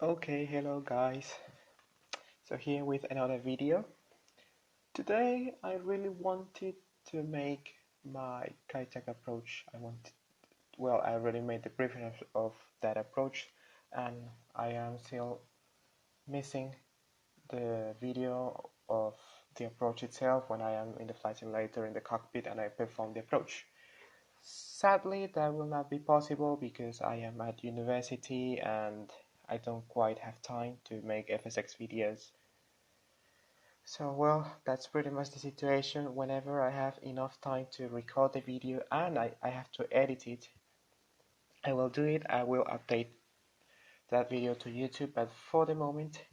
Okay, hello guys. So here with another video. Today I really wanted to make my Kitech approach. I already made the briefing of that approach, and I am still missing the video of the approach itself when I am in the flight simulator in the cockpit and I perform the approach. Sadly, that will not be possible because I am at university and I don't quite have time to make FSX videos. So well, that's pretty much the situation. Whenever I have enough time to record the video and I have to edit it, I will do it. I will update that video to YouTube, but for the moment,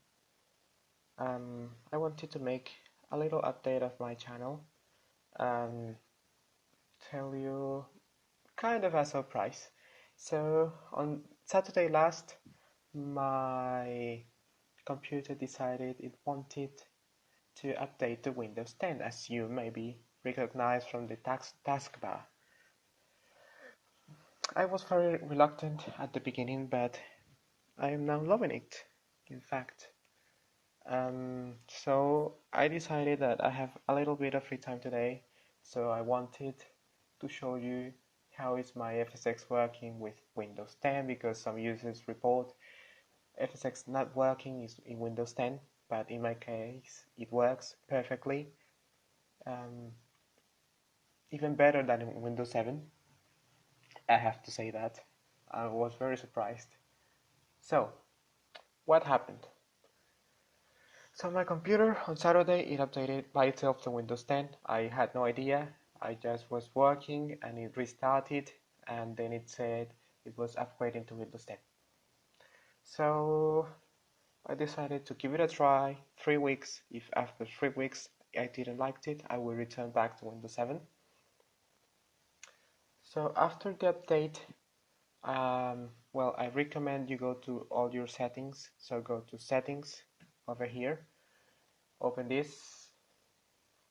I wanted to make a little update of my channel and tell you kind of a surprise. So on Saturday last, my computer decided it wanted to update the Windows 10, as you maybe recognize from the taskbar. I was very reluctant at the beginning, but I am now loving it, in fact. So I decided that I have a little bit of free time today, so I wanted to show you how is my FSX working with Windows 10, because some users report FSX not working in Windows 10, but in my case it works perfectly, even better than in Windows 7. I have to say that. I was very surprised. So, what happened? So my computer on Saturday, it updated by itself to Windows 10. I had no idea. I just was working and it restarted, and then it said it was upgrading to Windows 10. So I decided to give it a try, 3 weeks. If after 3 weeks I didn't like it, I will return back to Windows 7. So after the update, well, I recommend you go to all your settings. So go to settings over here, open this,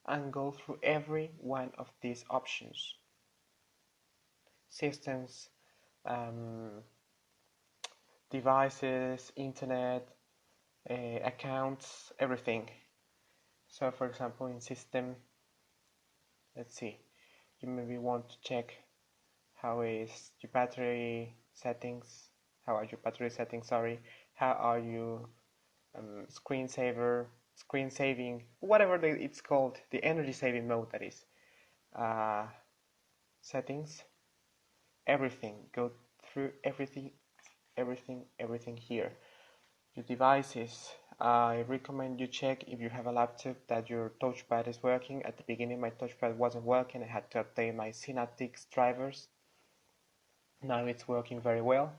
and go through every one of these options. Systems, devices, internet, accounts, everything. So for example, in system, let's see, you maybe want to check how is your battery settings, how are your battery settings, sorry, how are you screen saving, whatever it's called, the energy saving mode, that is, settings, everything, go through everything here. Your devices, I recommend you check if you have a laptop that your touchpad is working. At the beginning my touchpad wasn't working, I had to update my Synaptics drivers. Now it's working very well.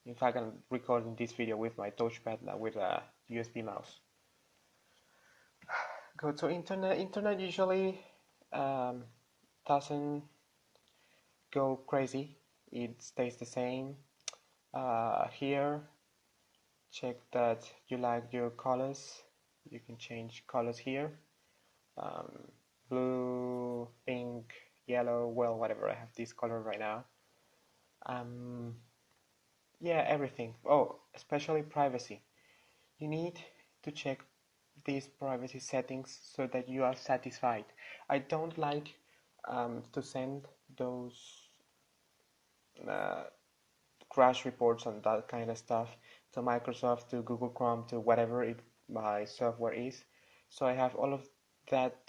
In fact, I'm recording this video with my touchpad now with a USB mouse. Go to internet. Internet usually doesn't go crazy. It stays the same. Here, check that you like your colors. You can change colors here. Blue, pink, yellow, well, whatever. I have this color right now. Yeah, everything. Oh, especially privacy. You need to check these privacy settings so that you are satisfied. I don't like to send those crash reports and that kind of stuff to Microsoft, to Google Chrome, to whatever my software is. So I have all of that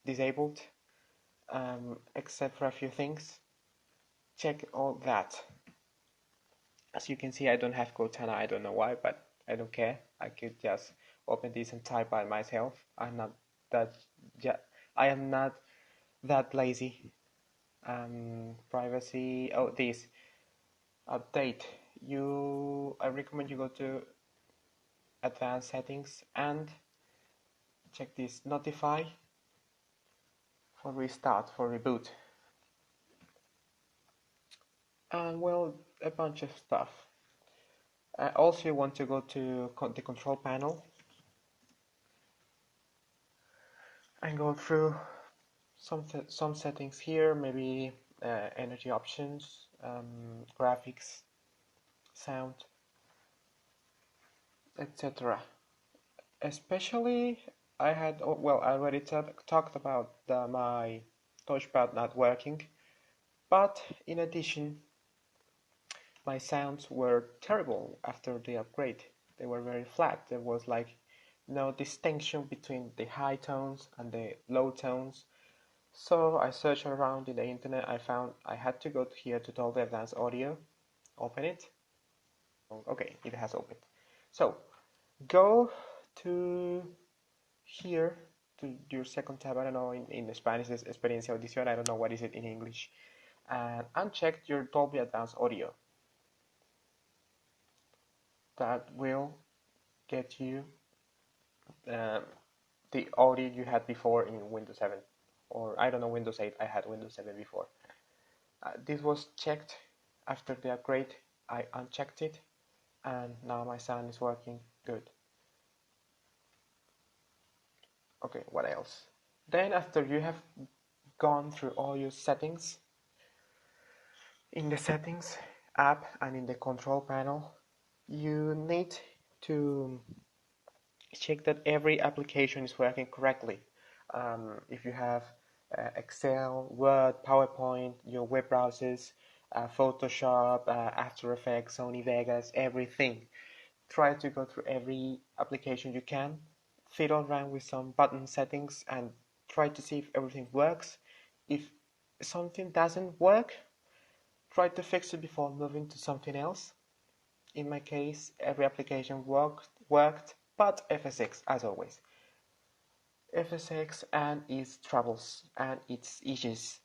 disabled, except for a few things. Check all that. As you can see, I don't have Cortana. I don't know why, but I don't care. I could just open this and type by myself. I'm not that. I am not that lazy. Privacy. Oh, this update. I recommend you go to advanced settings and check this notify for restart, for reboot, and well, a bunch of stuff. Also, you want to go to the control panel and go through some settings here, maybe energy options, graphics, sound. etc. Especially, I had, well, I already talked about my touchpad not working, but in addition, my sounds were terrible after the upgrade. They were very flat. There was like no distinction between the high tones and the low tones. So I searched around in the internet. I found I had to go here to Dolby Advanced Audio, open it. Okay, it has opened. So go to here to your second tab. I don't know, in Spanish is experiencia audición. I don't know what is it in English. And uncheck your Dolby Advanced Audio. That will get you the audio you had before in Windows 7. Or I don't know, Windows 8. I had Windows 7 before. This was checked after the upgrade. I unchecked it, and now my sound is working good. Okay, what else? Then after you have gone through all your settings, in the settings app and in the control panel, you need to check that every application is working correctly. If you have Excel, Word, PowerPoint, your web browsers, Photoshop, After Effects, Sony Vegas, everything. Try to go through every application you can, fiddle around with some button settings, and try to see if everything works. If something doesn't work, try to fix it before moving to something else. In my case, every application worked, but FSX, as always. FSX and its troubles and its issues.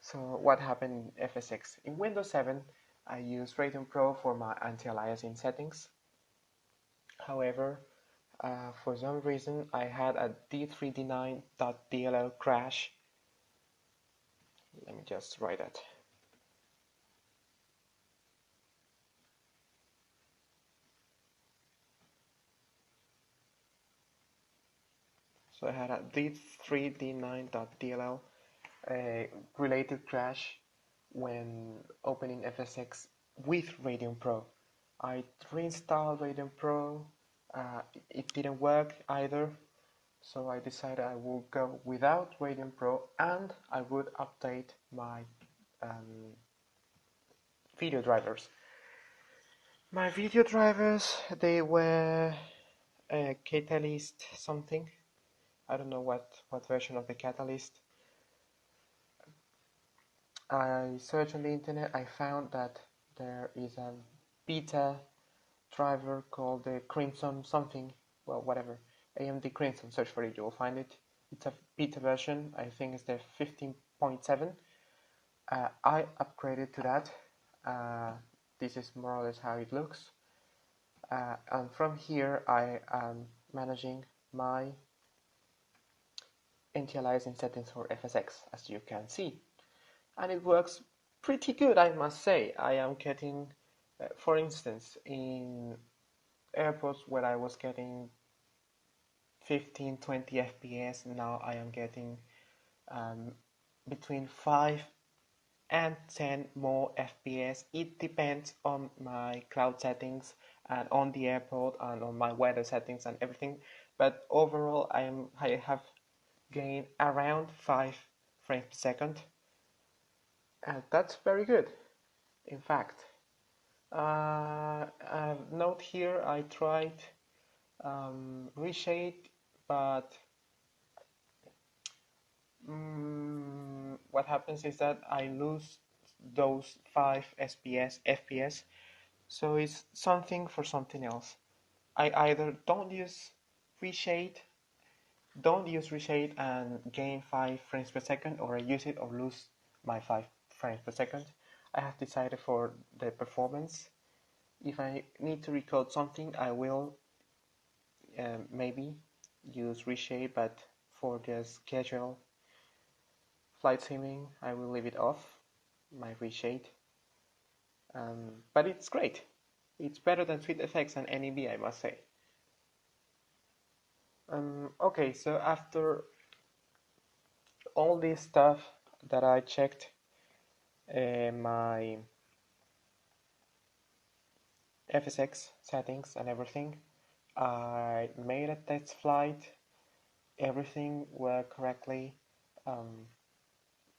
So what happened in FSX? In Windows 7, I use Radeon Pro for my anti-aliasing settings. However, for some reason, I had a d3d9.dll crash. Let me just write that. So I had a d3d9.dll related crash when opening FSX with Radeon Pro. I reinstalled Radeon Pro, it didn't work either, so I decided I would go without Radeon Pro and I would update my video drivers. My video drivers, they were Catalyst something. I don't know what version of the Catalyst. I searched on the internet, I found that there is a beta driver called the Crimson something, well, whatever, AMD Crimson, search for it, you will find it. It's a beta version, I think it's the 15.7. I upgraded to that. This is more or less how it looks. And from here, I am managing my anti-aliasing settings for FSX, as you can see. And it works pretty good, I must say. I am getting, for instance, in airports where I was getting 15-20 FPS, now I am getting between 5 and 10 more FPS. It depends on my cloud settings and on the airport and on my weather settings and everything, but overall I have gained around 5 frames per second, and that's very good. In fact, note here, I tried reshade, but what happens is that I lose those 5 FPS, so it's something for something else. I either don't use reshade and gain 5 frames per second, or I use it or lose my 5 frames per second. I have decided for the performance. If I need to record something, I will maybe use reshade, but for the schedule flight simming, I will leave it off, my reshade. But it's great. It's better than SweetFX and NEB, I must say. Okay, so after all this stuff that I checked, my FSX settings and everything. I made a test flight. Everything worked correctly.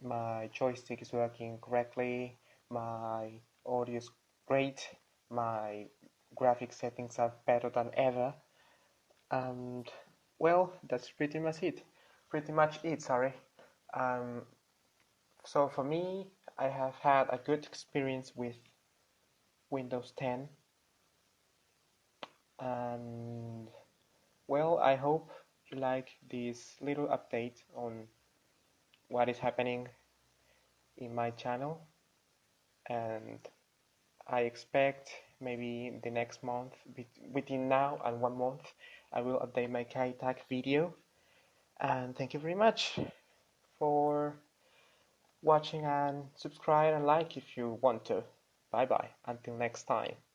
My joystick is working correctly. My audio is great. My graphic settings are better than ever. And well, that's pretty much it. Sorry. So for me, I have had a good experience with Windows 10, and well, I hope you like this little update on what is happening in my channel, and I expect maybe the next month, within now and 1 month, I will update my KaiTag video. And thank you very much for watching, and subscribe and like if you want to. Bye bye, until next time.